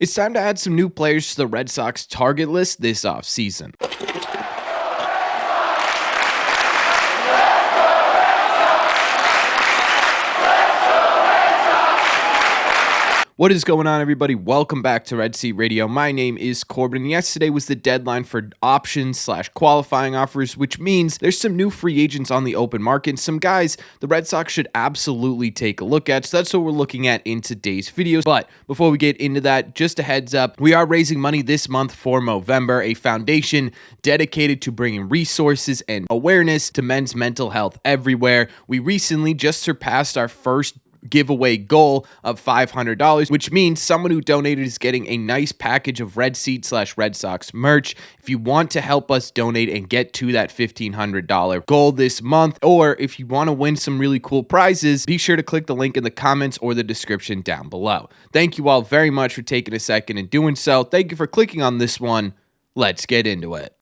It's time to add some new players to the Red Sox target list this offseason. What is going on, everybody? Welcome back to Red Seat Radio. My name is Corbin, and yesterday was the deadline for options/qualifying offers, which means there's some new free agents on the open market, some guys the Red Sox should absolutely take a look at. So that's what we're looking at in today's video. But before we get into that, just a heads up, we are raising money this month for Movember, a foundation dedicated to bringing resources and awareness to men's mental health everywhere. We recently just surpassed our first giveaway goal of $500, which means someone who donated is getting a nice package of Red Seat/Red Sox merch. If you want to help us donate and get to that $1,500 goal this month, or if you want to win some really cool prizes, be sure to click the link in the comments or the description down below. Thank you all very much for taking a second and doing so. Thank you for clicking on this one. Let's get into it.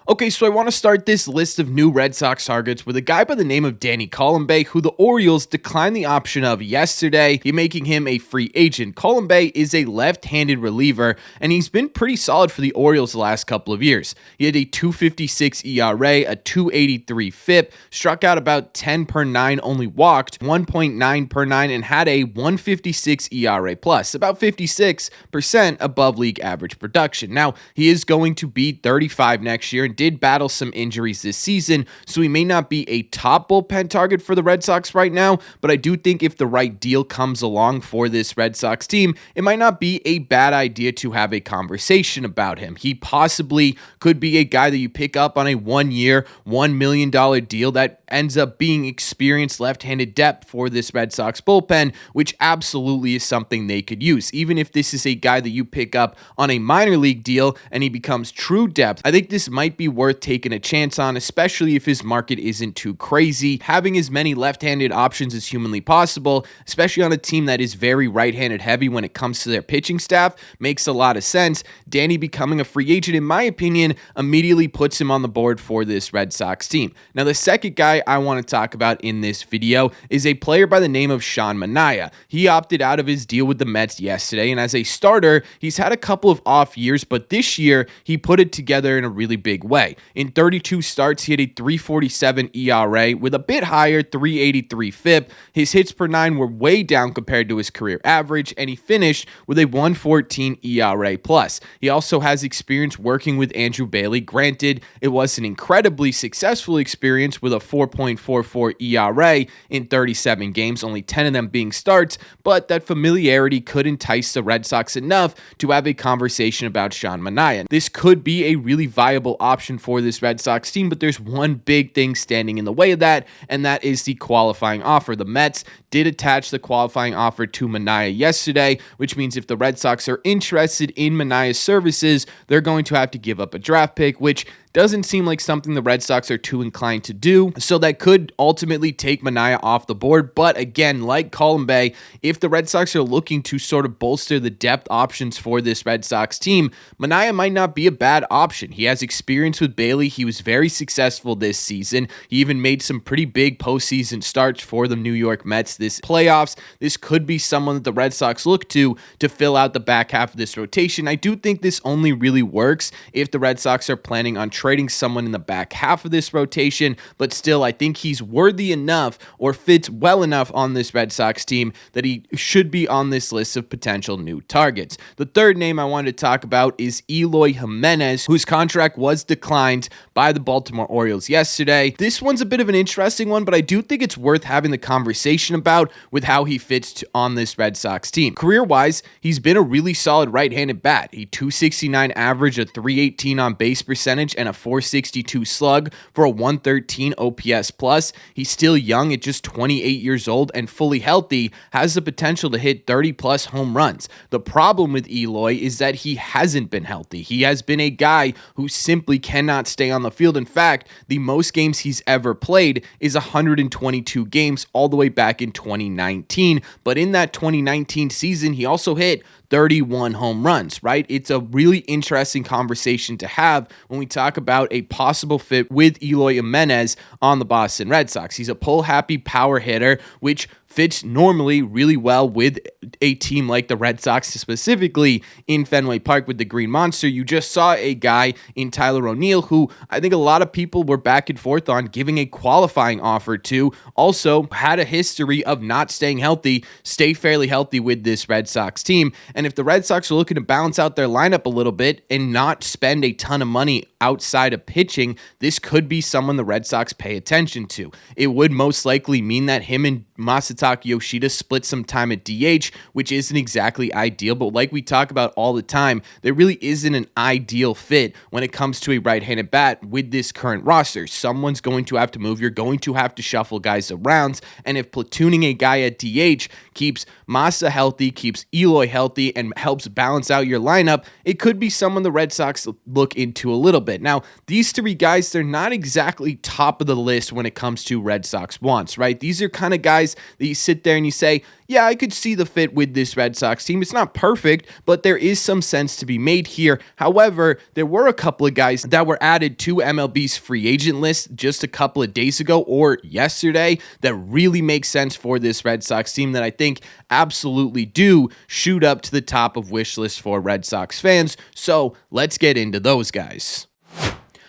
Okay, so I want to start this list of new Red Sox targets with a guy by the name of Danny Colombe, who the Orioles declined the option of yesterday, making him a free agent. Colombe is a left-handed reliever, and he's been pretty solid for the Orioles the last couple of years. He had a .256 ERA, a .283 FIP, struck out about 10 per 9, only walked 1.9 per 9, and had a .156 ERA plus, about 56% above league average production. Now, he is going to be 35 next year, did battle some injuries this season, so he may not be a top bullpen target for the Red Sox right now, but I do think if the right deal comes along for this Red Sox team, it might not be a bad idea to have a conversation about him. He possibly could be a guy that you pick up on a 1-year, $1 million deal that ends up being experienced left-handed depth for this Red Sox bullpen, which absolutely is something they could use. Even if this is a guy that you pick up on a minor league deal and he becomes true depth, I think this might be worth taking a chance on, especially if his market isn't too crazy. Having as many left-handed options as humanly possible, especially on a team that is very right-handed heavy when it comes to their pitching staff, makes a lot of sense. Danny becoming a free agent, in my opinion, immediately puts him on the board for this Red Sox team. Now, the second guy I want to talk about in this video is a player by the name of Sean Manaea. He opted out of his deal with the Mets yesterday, and as a starter, he's had a couple of off years, but this year, he put it together in a really big way. In 32 starts, he had a .347 ERA with a bit higher .383 FIP. His hits per 9 were way down compared to his career average, and he finished with a .114 ERA plus. He also has experience working with Andrew Bailey. Granted, it was an incredibly successful experience with a 4.44 ERA in 37 games, only 10 of them being starts, but that familiarity could entice the Red Sox enough to have a conversation about Sean Manaea. This could be a really viable option for this Red Sox team, but there's one big thing standing in the way of that, and that is the qualifying offer. The Mets did attach the qualifying offer to Manaea yesterday, which means if the Red Sox are interested in Manaea's services, they're going to have to give up a draft pick, which doesn't seem like something the Red Sox are too inclined to do, so that could ultimately take Manaea off the board. But again, like Colombe, if the Red Sox are looking to sort of bolster the depth options for this Red Sox team, Manaea might not be a bad option. He has experience with Bailey. He was very successful this season. He even made some pretty big postseason starts for the New York Mets this playoffs. This could be someone that the Red Sox look to fill out the back half of this rotation. I do think this only really works if the Red Sox are planning on trading someone in the back half of this rotation, but still, I think he's worthy enough or fits well enough on this Red Sox team that he should be on this list of potential new targets. The third name I wanted to talk about is Eloy Jimenez, whose contract was declined by the Baltimore Orioles yesterday. This one's a bit of an interesting one, but I do think it's worth having the conversation about with how he fits on this Red Sox team. Career-wise, he's been a really solid right-handed bat. A .269 average, a .318 on base percentage, and a .462 slug for a .113 OPS plus. He's still young at just 28 years old and fully healthy, has the potential to hit 30-plus home runs. The problem with Eloy is that he hasn't been healthy. He has been a guy who simply cannot stay on the field. In fact, the most games he's ever played is 122 games all the way back in 2019. But in that 2019 season, he also hit 31 home runs, right? It's a really interesting conversation to have when we talk about a possible fit with Eloy Jimenez on the Boston Red Sox. He's a pull-happy power hitter, which fits normally really well with a team like the Red Sox, specifically in Fenway Park with the Green Monster. You just saw a guy in Tyler O'Neill who I think a lot of people were back and forth on giving a qualifying offer to. Also had a history of not staying healthy, stay fairly healthy with this Red Sox team. And if the Red Sox are looking to balance out their lineup a little bit and not spend a ton of money outside of pitching, this could be someone the Red Sox pay attention to. It would most likely mean that him and Masataka Yoshida split some time at DH, which isn't exactly ideal, but like we talk about all the time, there really isn't an ideal fit when it comes to a right-handed bat with this current roster. Someone's going to have to move. You're going to have to shuffle guys around, and if platooning a guy at DH keeps Masa healthy, keeps Eloy healthy, and helps balance out your lineup, it could be someone the Red Sox look into a little bit. Now, these three guys, they're not exactly top of the list when it comes to Red Sox wants, right? These are kind of guys that you sit there and you say, yeah, I could see the fit with this Red Sox team. It's not perfect, but there is some sense to be made here. However, there were a couple of guys that were added to MLB's free agent list just a couple of days ago or yesterday that really make sense for this Red Sox team that I think absolutely do shoot up to the top of wish lists for Red Sox fans. So let's get into those guys.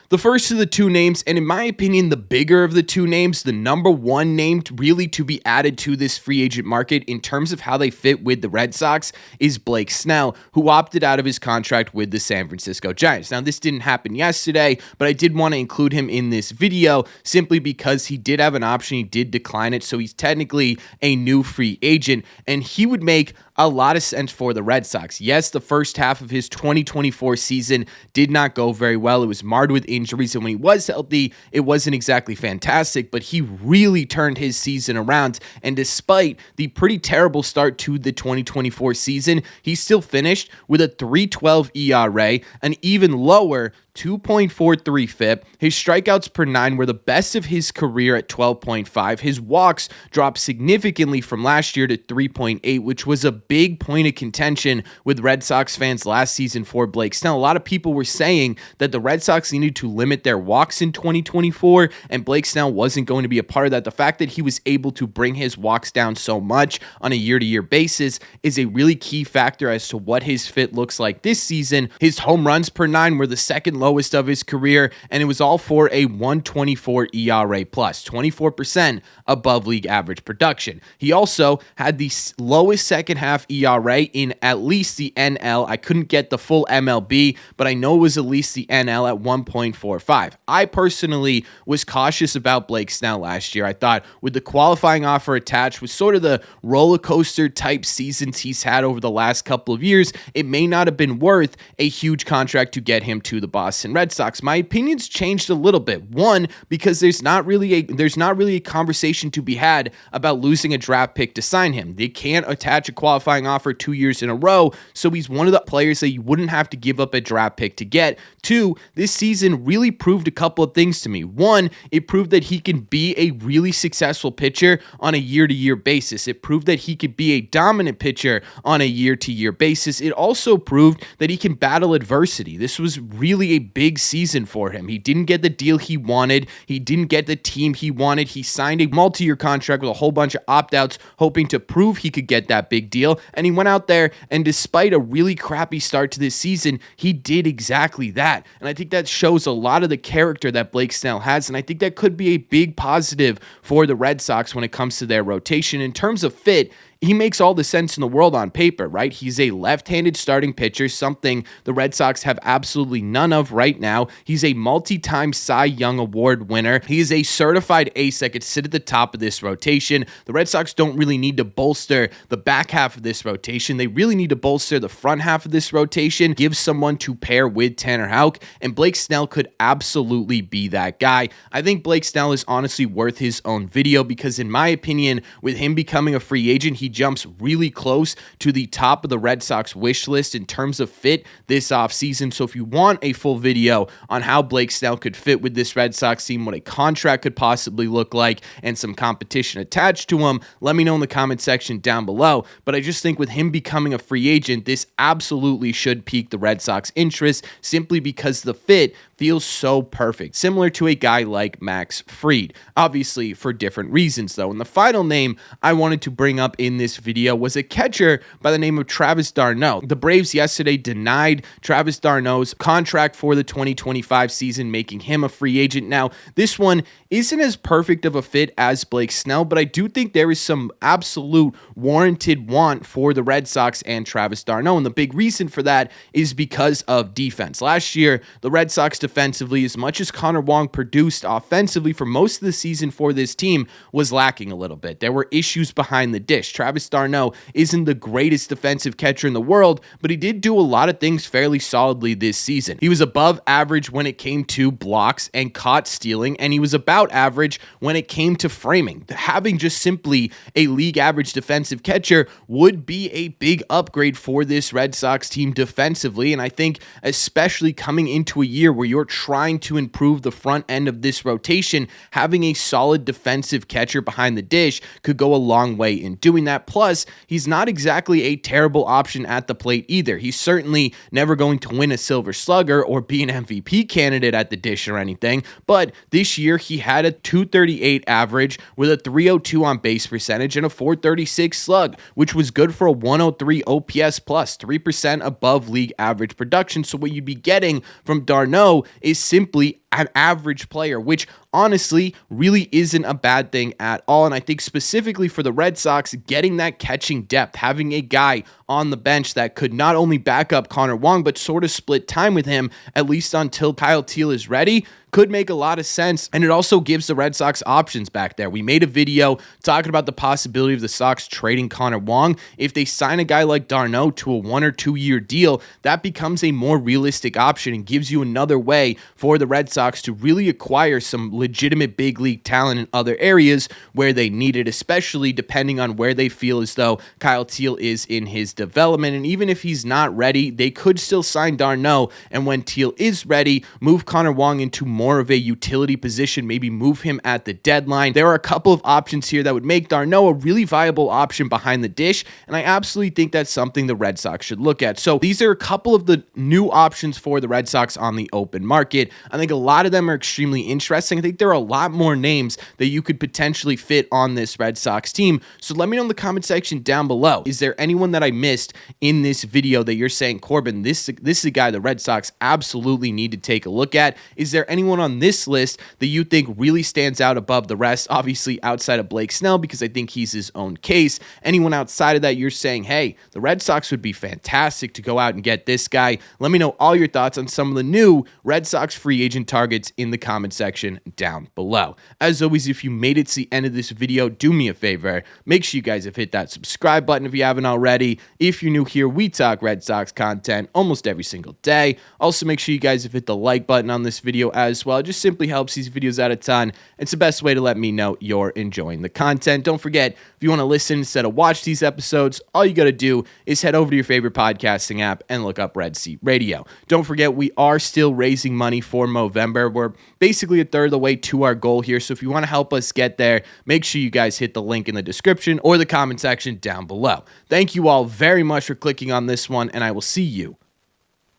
The first of the two names, and in my opinion, the bigger of the two names, the number one name really to be added to this free agent market in terms of how they fit with the Red Sox is Blake Snell, who opted out of his contract with the San Francisco Giants. Now, this didn't happen yesterday, but I did want to include him in this video simply because he did have an option. He did decline it, so he's technically a new free agent, and he would make a lot of sense for the Red Sox. Yes, the first half of his 2024 season did not go very well. It was marred with injuries, and when he was healthy, it wasn't exactly fantastic, but he really turned his season around, and despite the pretty terrible start to the 2024 season, he still finished with a 3.12 ERA, an even lower 2.43 FIP. His strikeouts per 9 were the best of his career at 12.5. His walks dropped significantly from last year to 3.8, which was a big point of contention with Red Sox fans last season for Blake Snell. A lot of people were saying that the Red Sox needed to limit their walks in 2024, and Blake Snell wasn't going to be a part of that. The fact that he was able to bring his walks down so much on a year-to-year basis is a really key factor as to what his fit looks like this season. His home runs per 9 were the second lowest of his career, and it was all for a 1.24 ERA plus, 24% above league average production. He also had the lowest second half ERA in at least the NL. I couldn't get the full MLB, but I know it was at least the NL at 1.45. I personally was cautious about Blake Snell last year. I thought with the qualifying offer attached, with sort of the roller coaster type seasons he's had over the last couple of years, it may not have been worth a huge contract to get him to the Boston Red Sox. My opinions changed a little bit. One, because there's not really a conversation to be had about losing a draft pick to sign him. They can't attach a qualifying offer 2 years in a row, so he's one of the players that you wouldn't have to give up a draft pick to get. Two, this season really proved a couple of things to me. One, it proved that he can be a really successful pitcher on a year-to-year basis. It proved that he could be a dominant pitcher on a year-to-year basis. It also proved that he can battle adversity. This was really a big season for him. He didn't get the deal he wanted. He didn't get the team he wanted. He signed a multi-year contract with a whole bunch of opt-outs, hoping to prove he could get that big deal. And he went out there, and despite a really crappy start to this season, he did exactly that. And I think that shows a lot of the character that Blake Snell has, and I think that could be a big positive for the Red Sox when it comes to their rotation. In terms of fit, he makes all the sense in the world on paper, right? He's a left-handed starting pitcher, something the Red Sox have absolutely none of right now. He's a multi-time Cy Young Award winner. He is a certified ace that could sit at the top of this rotation. The Red Sox don't really need to bolster the back half of this rotation. They really need to bolster the front half of this rotation, give someone to pair with Tanner Houck, and Blake Snell could absolutely be that guy. I think Blake Snell is honestly worth his own video because, in my opinion, with him becoming a free agent, he jumps really close to the top of the Red Sox wish list in terms of fit this offseason. So if you want a full video on how Blake Snell could fit with this Red Sox team, what a contract could possibly look like, and some competition attached to him, let me know in the comment section down below. But I just think with him becoming a free agent, this absolutely should pique the Red Sox interest simply because the fit feels so perfect, similar to a guy like Max Fried, obviously for different reasons though. And the final name I wanted to bring up in this video was a catcher by the name of Travis d'Arnaud. The Braves yesterday denied Travis d'Arnaud's contract for the 2025 season, making him a free agent. Now, this one isn't as perfect of a fit as Blake Snell, but I do think there is some absolute warranted want for the Red Sox and Travis d'Arnaud, and the big reason for that is because of defense. Last year, the Red Sox defensively, as much as Connor Wong produced offensively for most of the season for this team, was lacking a little bit. There were issues behind the dish. Travis d'Arnaud isn't the greatest defensive catcher in the world, but he did do a lot of things fairly solidly this season. He was above average when it came to blocks and caught stealing, and he was about average when it came to framing. Having just simply a league average defensive catcher would be a big upgrade for this Red Sox team defensively, and I think especially coming into a year where you're trying to improve the front end of this rotation, having a solid defensive catcher behind the dish could go a long way in doing that. Plus, he's not exactly a terrible option at the plate either. He's certainly never going to win a Silver Slugger or be an MVP candidate at the dish or anything, but this year he had a 238 average with a 302 on base percentage and a 436 slug, which was good for a 103 OPS plus, 3% above league average production. So what you'd be getting from d'Arnaud is simply an average player, which honestly really isn't a bad thing at all. And I think specifically for the Red Sox, getting that catching depth, having a guy on the bench that could not only back up Connor Wong, but sort of split time with him, at least until Kyle Teel is ready, could make a lot of sense. And it also gives the Red Sox options back there. We made a video talking about the possibility of the Sox trading Connor Wong. If they sign a guy like d'Arnaud to a 1 or 2 year deal, that becomes a more realistic option and gives you another way for the Red Sox to really acquire some legitimate big league talent in other areas where they need it, especially depending on where they feel as though Kyle Teel is in his development. And even if he's not ready, they could still sign d'Arnaud, and when Teel is ready, move Connor Wong into more of a utility position, maybe move him at the deadline. There are a couple of options here that would make d'Arnaud a really viable option behind the dish, and I absolutely think that's something the Red Sox should look at. So these are a couple of the new options for the Red Sox on the open market. I think a lot of them are extremely interesting. I think there are a lot more names that you could potentially fit on this Red Sox team. So let me know in the comment section down below. Is there anyone that I missed in this video that you're saying, Corbin, this is a guy the Red Sox absolutely need to take a look at? Is there anyone on this list that you think really stands out above the rest? Obviously outside of Blake Snell, because I think he's his own case. Anyone outside of that you're saying, hey, the Red Sox would be fantastic to go out and get this guy? Let me know all your thoughts on some of the new Red Sox free agent targets in the comment section down below. As always, if you made it to the end of this video, do me a favor. Make sure you guys have hit that subscribe button if you haven't already. If you're new here, we talk Red Sox content almost every single day. Also, make sure you guys have hit the like button on this video as well. It just simply helps these videos out a ton. It's the best way to let me know you're enjoying the content. Don't forget, if you want to listen instead of watch these episodes, all you got to do is head over to your favorite podcasting app and look up Red Seat Radio. Don't forget, we are still raising money for Movember. We're basically a third of the way to our goal here. So if you want to help us get there, make sure you guys hit the link in the description or the comment section down below. Thank you all very much for clicking on this one, and I will see you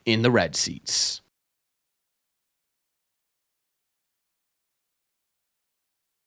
in the red seats.